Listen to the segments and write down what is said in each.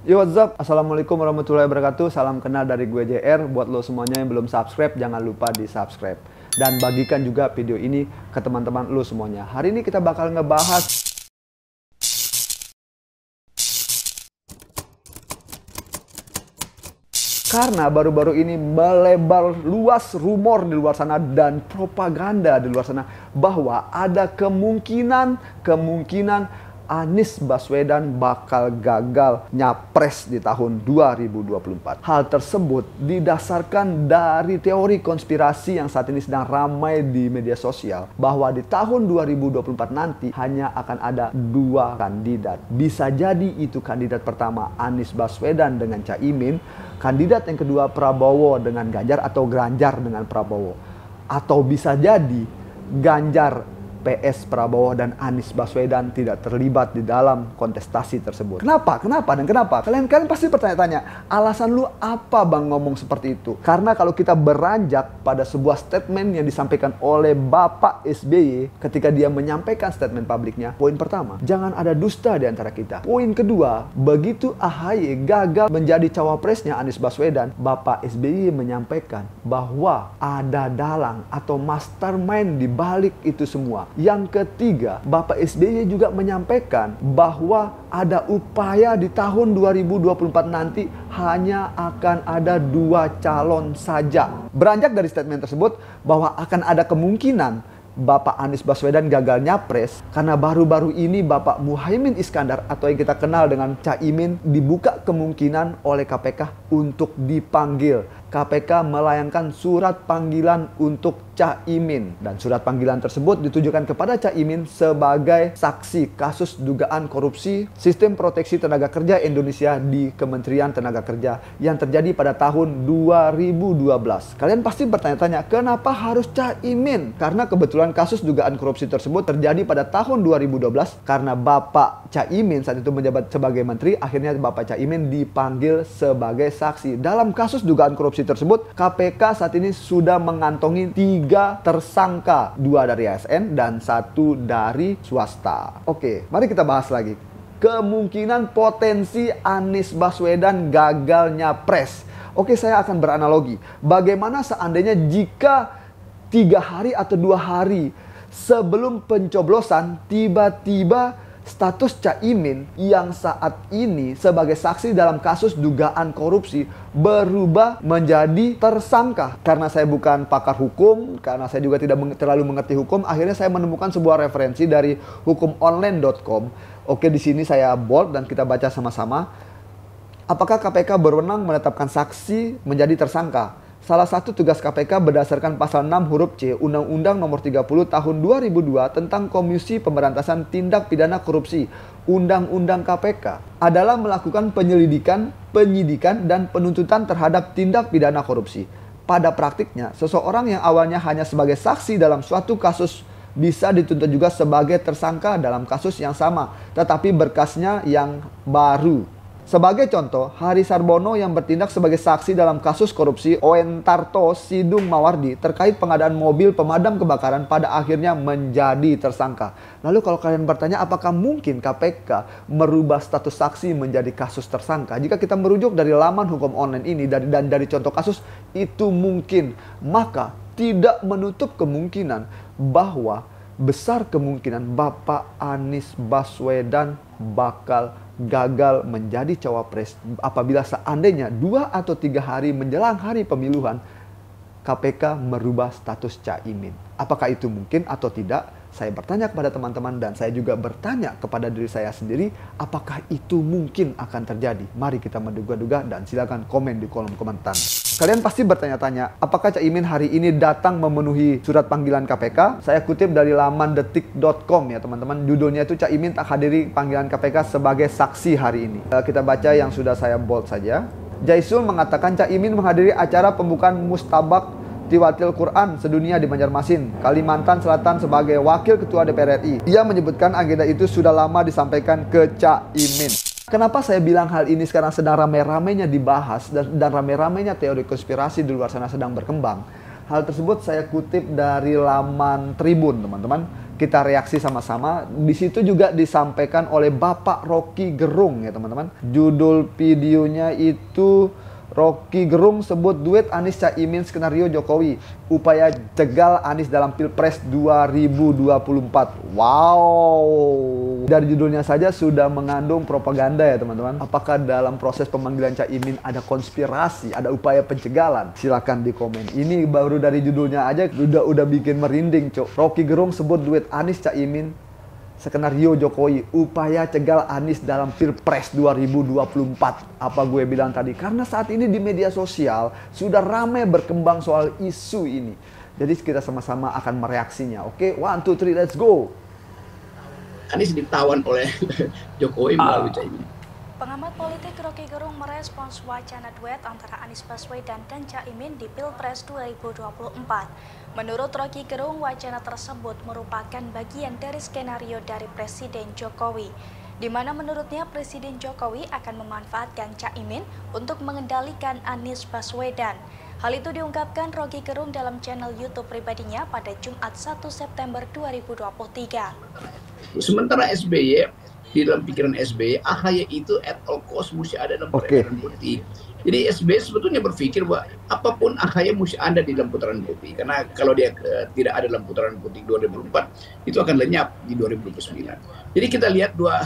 Yo, what's up? Assalamualaikum warahmatullahi wabarakatuh. Salam kenal dari gue JR. Buat lo semuanya yang belum subscribe, jangan lupa di subscribe. Dan bagikan juga video ini ke teman-teman lo semuanya. Hari ini kita bakal ngebahas karena baru-baru ini melebar luas rumor di luar sana dan propaganda di luar sana bahwa ada kemungkinan Anies Baswedan bakal gagal nyapres di tahun 2024. Hal tersebut didasarkan dari teori konspirasi yang saat ini sedang ramai di media sosial bahwa di tahun 2024 nanti hanya akan ada dua kandidat. Bisa jadi itu kandidat pertama Anies Baswedan dengan Caimin, kandidat yang kedua Prabowo dengan Ganjar atau Ganjar dengan Prabowo. Atau bisa jadi Ganjar PS Prabowo dan Anies Baswedan tidak terlibat di dalam kontestasi tersebut. Kenapa? Kalian pasti bertanya-tanya, alasan lu apa bang ngomong seperti itu? Karena kalau kita beranjak pada sebuah statement yang disampaikan oleh Bapak SBY ketika dia menyampaikan statement publiknya, poin pertama, jangan ada dusta di antara kita. Poin kedua, begitu AHY gagal menjadi cawapresnya Anies Baswedan, Bapak SBY menyampaikan bahwa ada dalang atau mastermind di balik itu semua. Yang ketiga, Bapak SBY juga menyampaikan bahwa ada upaya di tahun 2024 nanti hanya akan ada dua calon saja. Beranjak dari statement tersebut bahwa akan ada kemungkinan Bapak Anies Baswedan gagal nyapres karena baru-baru ini Bapak Muhaimin Iskandar atau yang kita kenal dengan Caimin dibuka kemungkinan oleh KPK untuk dipanggil. KPK melayangkan surat panggilan untuk Caimin dan surat panggilan tersebut ditujukan kepada Caimin sebagai saksi kasus dugaan korupsi Sistem Proteksi Tenaga Kerja Indonesia di Kementerian Tenaga Kerja yang terjadi pada tahun 2012. Kalian pasti bertanya-tanya, kenapa harus Caimin? Karena kebetulan kasus dugaan korupsi tersebut terjadi pada tahun 2012 karena Bapak Caimin saat itu menjabat sebagai menteri, akhirnya Bapak Caimin dipanggil sebagai saksi. Dalam kasus dugaan korupsi tersebut, KPK saat ini sudah mengantongi 3 tersangka, 2 dari ASN dan 1 dari swasta. Oke, mari kita bahas lagi. Kemungkinan potensi Anies Baswedan gagal nyapres. Oke, saya akan beranalogi. Bagaimana seandainya jika 3 hari atau 2 hari sebelum pencoblosan tiba-tiba status Caimin yang saat ini sebagai saksi dalam kasus dugaan korupsi berubah menjadi tersangka. Karena saya bukan pakar hukum, karena saya juga tidak terlalu mengerti hukum, akhirnya saya menemukan sebuah referensi dari hukumonline.com. Oke, di sini saya bold dan kita baca sama-sama. Apakah KPK berwenang menetapkan saksi menjadi tersangka? Salah satu tugas KPK berdasarkan pasal 6 huruf C Undang-Undang Nomor 30 Tahun 2002 tentang Komisi Pemberantasan Tindak Pidana Korupsi Undang-Undang KPK adalah melakukan penyelidikan, penyidikan, dan penuntutan terhadap tindak pidana korupsi. Pada praktiknya, seseorang yang awalnya hanya sebagai saksi dalam suatu kasus bisa dituntut juga sebagai tersangka dalam kasus yang sama, tetapi berkasnya yang baru. Sebagai contoh, Hari Sarbono yang bertindak sebagai saksi dalam kasus korupsi Oentarto Sidung Mawardi terkait pengadaan mobil pemadam kebakaran pada akhirnya menjadi tersangka. Lalu kalau kalian bertanya apakah mungkin KPK merubah status saksi menjadi kasus tersangka? Jika kita merujuk dari laman hukum online ini dan dari contoh kasus, itu mungkin. Maka tidak menutup kemungkinan bahwa besar kemungkinan Bapak Anies Baswedan bakal gagal menjadi cawapres apabila seandainya 2 atau 3 hari menjelang hari pemilihan KPK merubah status Caimin. Apakah itu mungkin atau tidak? Saya bertanya kepada teman-teman dan saya juga bertanya kepada diri saya sendiri, apakah itu mungkin akan terjadi? Mari kita menduga-duga dan silakan komen di kolom komentar. Kalian pasti bertanya-tanya, apakah Caimin hari ini datang memenuhi surat panggilan KPK? Saya kutip dari laman detik.com ya teman-teman. Judulnya itu Caimin tak hadiri panggilan KPK sebagai saksi hari ini. Kita baca yang sudah saya bold saja. Jaisul mengatakan Caimin menghadiri acara pembukaan Mustabak Tiwatil Quran sedunia di Banjarmasin, Kalimantan Selatan sebagai Wakil Ketua DPR RI. Ia menyebutkan agenda itu sudah lama disampaikan ke Caimin. Kenapa saya bilang hal ini sekarang sedang rame-ramenya dibahas dan rame-ramenya teori konspirasi di luar sana sedang berkembang? Hal tersebut saya kutip dari laman Tribun, teman-teman. kita reaksi sama-sama. Di situ juga disampaikan oleh Bapak Rocky Gerung ya teman-teman. Judul videonya itu Rocky Gerung sebut duet Anies Caimin skenario Jokowi, upaya jegal Anies dalam Pilpres 2024. Wow. Dari judulnya saja sudah mengandung propaganda ya teman-teman. Apakah dalam proses pemanggilan Caimin ada konspirasi, ada upaya pencegalan? Silahkan di komen. Ini baru dari judulnya aja udah bikin merinding, Cok. Rocky Gerung sebut duet Anies Caimin skenario Jokowi, upaya cegal Anies dalam Pilpres 2024. Apa gue bilang tadi? Karena saat ini di media sosial sudah ramai berkembang soal isu ini. Jadi kita sama-sama akan mereaksinya. Oke, 1, 2, 3, let's go. Anies ditawan oleh Jokowi melalui Caimin. Pengamat politik Rocky Gerung merespons wacana duet antara Anies Baswedan dan Caimin di Pilpres 2024. Menurut Rocky Gerung, wacana tersebut merupakan bagian dari skenario dari Presiden Jokowi, di mana menurutnya Presiden Jokowi akan memanfaatkan Caimin untuk mengendalikan Anies Baswedan. Hal itu diungkapkan Rocky Gerung dalam channel YouTube pribadinya pada Jumat 1 September 2023. Sementara SBY, di dalam pikiran SBY, AHY itu at all cost mesti ada dalam peredaran politik. Jadi SBY sebetulnya berpikir bahwa apapun AHY mesti ada di dalam putaran politik. Karena kalau dia tidak ada dalam putaran politik 2024, itu akan lenyap di 2029. Jadi kita lihat dua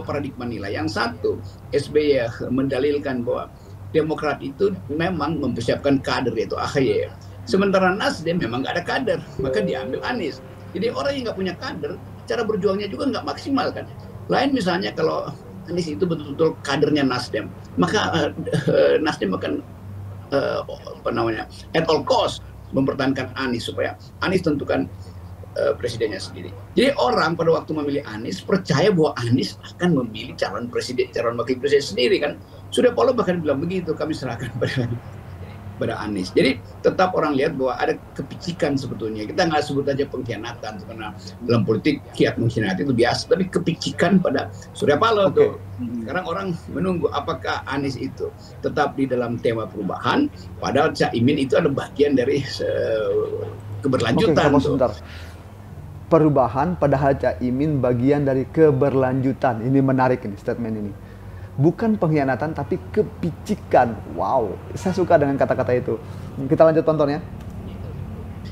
paradigma nilai. Yang satu, SBY mendalilkan bahwa Demokrat itu memang mempersiapkan kader, yaitu AHY. Sementara Nasdem memang nggak ada kader, maka diambil Anies. Jadi orang yang nggak punya kader, cara berjuangnya juga nggak maksimal kan. Lain misalnya kalau Anies itu betul-betul kadernya Nasdem, maka Nasdem akan at all cost mempertahankan Anies supaya Anies tentukan presidennya sendiri. Jadi orang pada waktu memilih Anies percaya bahwa Anies akan memilih calon presiden, calon wakil presiden sendiri kan. Surya Paloh bahkan bilang begitu, kami serahkan pada Anies. Jadi tetap orang lihat bahwa ada kepicikan sebetulnya. Kita nggak sebut aja pengkhianatan, karena dalam politik kiat mengkhianati itu biasa. Tapi kepicikan pada Surya Paloh tuh. Sekarang orang menunggu apakah Anies itu tetap di dalam tema perubahan, padahal Caimin itu ada bagian dari keberlanjutan. Sebentar. Perubahan padahal Caimin bagian dari keberlanjutan. Ini menarik ini statement ini. Bukan pengkhianatan tapi kepicikan. Wow, saya suka dengan kata-kata itu. Kita lanjut tonton ya.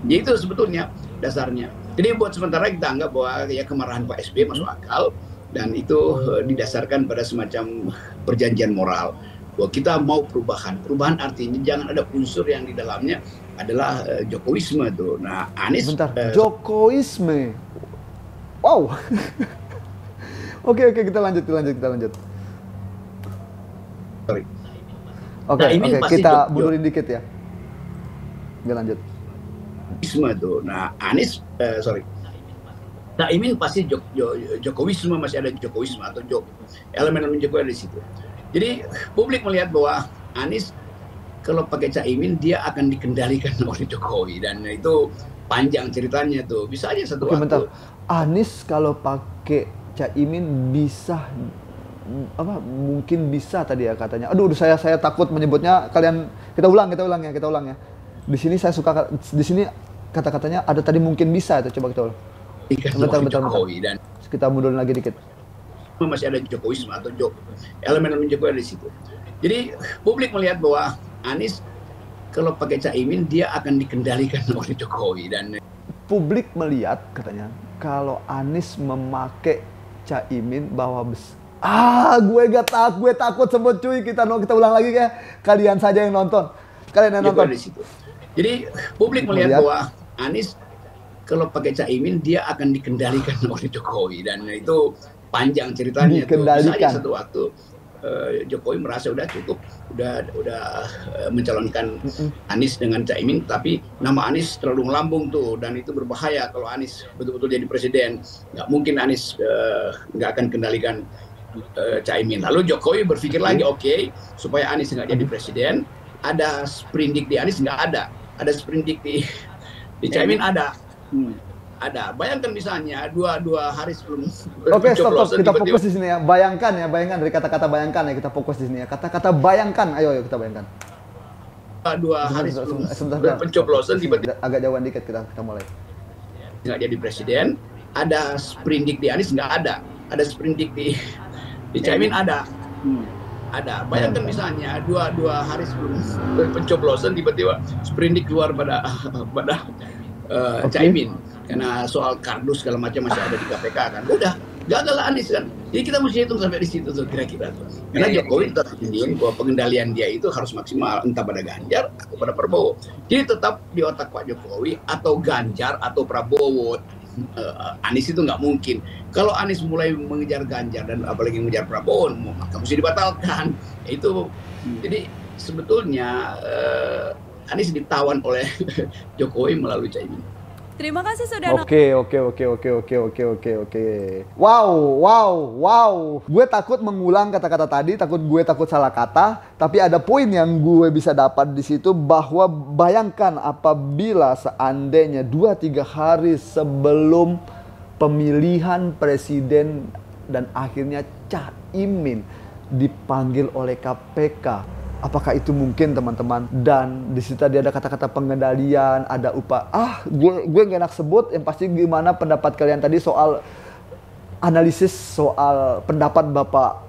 Ya itu sebetulnya dasarnya. Jadi buat sementara kita anggap bahwa ya kemarahan Pak SBY masuk akal dan itu didasarkan pada semacam perjanjian moral bahwa kita mau perubahan. Perubahan artinya jangan ada unsur yang di dalamnya adalah Jokowisme tuh. Nah, Anies Jokowisme. Wow. Oke, kita lanjut. Oke, kita mundurin dikit ya. Biar lanjut. Tuh. Nah, Anies, Caimin pasti Jokowisme, masih ada Jokowisme atau elemen-elemen Jokowi ada di situ. Jadi publik melihat bahwa Anies kalau pakai Caimin dia akan dikendalikan oleh Jokowi dan itu panjang ceritanya tuh. Bisa aja satu waktu. Bentar. Anies kalau pakai Caimin bisa mungkin bisa tadi ya katanya. Aduh, saya takut menyebutnya. Kita ulang ya. Di sini saya suka di sini kata-katanya ada tadi mungkin bisa itu. Coba kita ulang. Bentar. Dan kita mundurin lagi dikit. Masih ada Jokowisme atau elemen-elemen Jokowi ada di situ. Jadi publik melihat bahwa Anies kalau pakai Caimin dia akan dikendalikan oleh Jokowi dan publik melihat katanya kalau Anies memakai Caimin bahwa gue takut sebut cuy. Kita ulang lagi ya. Kalian saja yang nonton. Di situ. Jadi publik melihat bahwa Anies kalau pakai Caimin dia akan dikendalikan oleh Jokowi dan itu panjang ceritanya tuh. Bisa aja satu waktu Jokowi merasa udah cukup, udah mencalonkan Anies dengan Caimin, tapi nama Anies terlalu melambung tuh dan itu berbahaya kalau Anies betul-betul jadi presiden. Nggak mungkin Anies nggak akan kendalikan Caimin. Lalu Jokowi berpikir lagi, oke, supaya Anies nggak jadi presiden, ada sprindik di Anies nggak ada sprindik di Caimin ada. Ada. Bayangkan misalnya dua hari sebelum. Oke, stop. Kita fokus di sini ya. Bayangkan dari kata-kata bayangkan ya, kita fokus di sini ya. Kata-kata bayangkan. Ayo kita bayangkan. 2 hari sebelum pencoblosan tiba-tiba agak jauhan dikit kita mulai. Nggak jadi presiden, ada sprindik di Anies nggak ada. Ada sprindik di Caimin ada. Ada. Bayangkan misalnya dua hari sebelum pencoblosan tiba-tiba sprindik keluar pada Caimin karena soal kardus segala macam masih ada di KPK kan. Udah gagal lah Anies kan. Jadi kita mesti hitung sampai di situ tuh kira-kira tuh. Karena Jokowi tetap ingin bahwa pengendalian dia itu harus maksimal entah pada Ganjar atau pada Prabowo. Jadi tetap di otak Pak Jokowi atau Ganjar atau Prabowo. Anies itu nggak mungkin. Kalau Anies mulai mengejar Ganjar dan apalagi mengejar Prabowo, maka mesti dibatalkan. Itu jadi sebetulnya Anies ditawan oleh Jokowi melalui Caimin. Terima kasih sudah Oke. Wow. Gue takut mengulang kata-kata tadi, gue takut salah kata, tapi ada poin yang gue bisa dapat di situ bahwa bayangkan apabila seandainya 2-3 hari sebelum pemilihan presiden dan akhirnya Caimin dipanggil oleh KPK. Apakah itu mungkin teman-teman? Dan di situ tadi ada kata-kata pengendalian, ada gue gak enak sebut. Yang pasti gimana pendapat kalian tadi soal analisis soal pendapat Bapak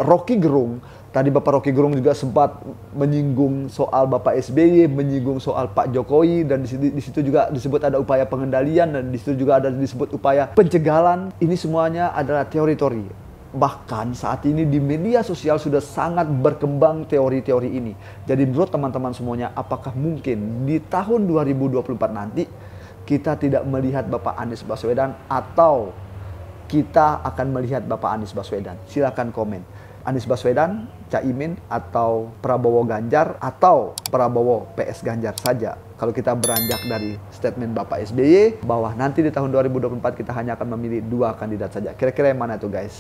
Rocky Gerung. Tadi Bapak Rocky Gerung juga sempat menyinggung soal Bapak SBY, menyinggung soal Pak Jokowi, dan di situ juga disebut ada upaya pengendalian, dan di situ juga ada disebut upaya pencegahan. Ini semuanya adalah teori-teori. Bahkan saat ini di media sosial sudah sangat berkembang teori-teori ini. Jadi menurut teman-teman semuanya, apakah mungkin di tahun 2024 nanti kita tidak melihat Bapak Anies Baswedan atau kita akan melihat Bapak Anies Baswedan? Silakan komen. Anies Baswedan, Caimin, atau Prabowo Ganjar, atau Prabowo PS Ganjar saja. Kalau kita beranjak dari statement Bapak SBY bahwa nanti di tahun 2024 kita hanya akan memilih 2 kandidat saja. Kira-kira yang mana tuh guys?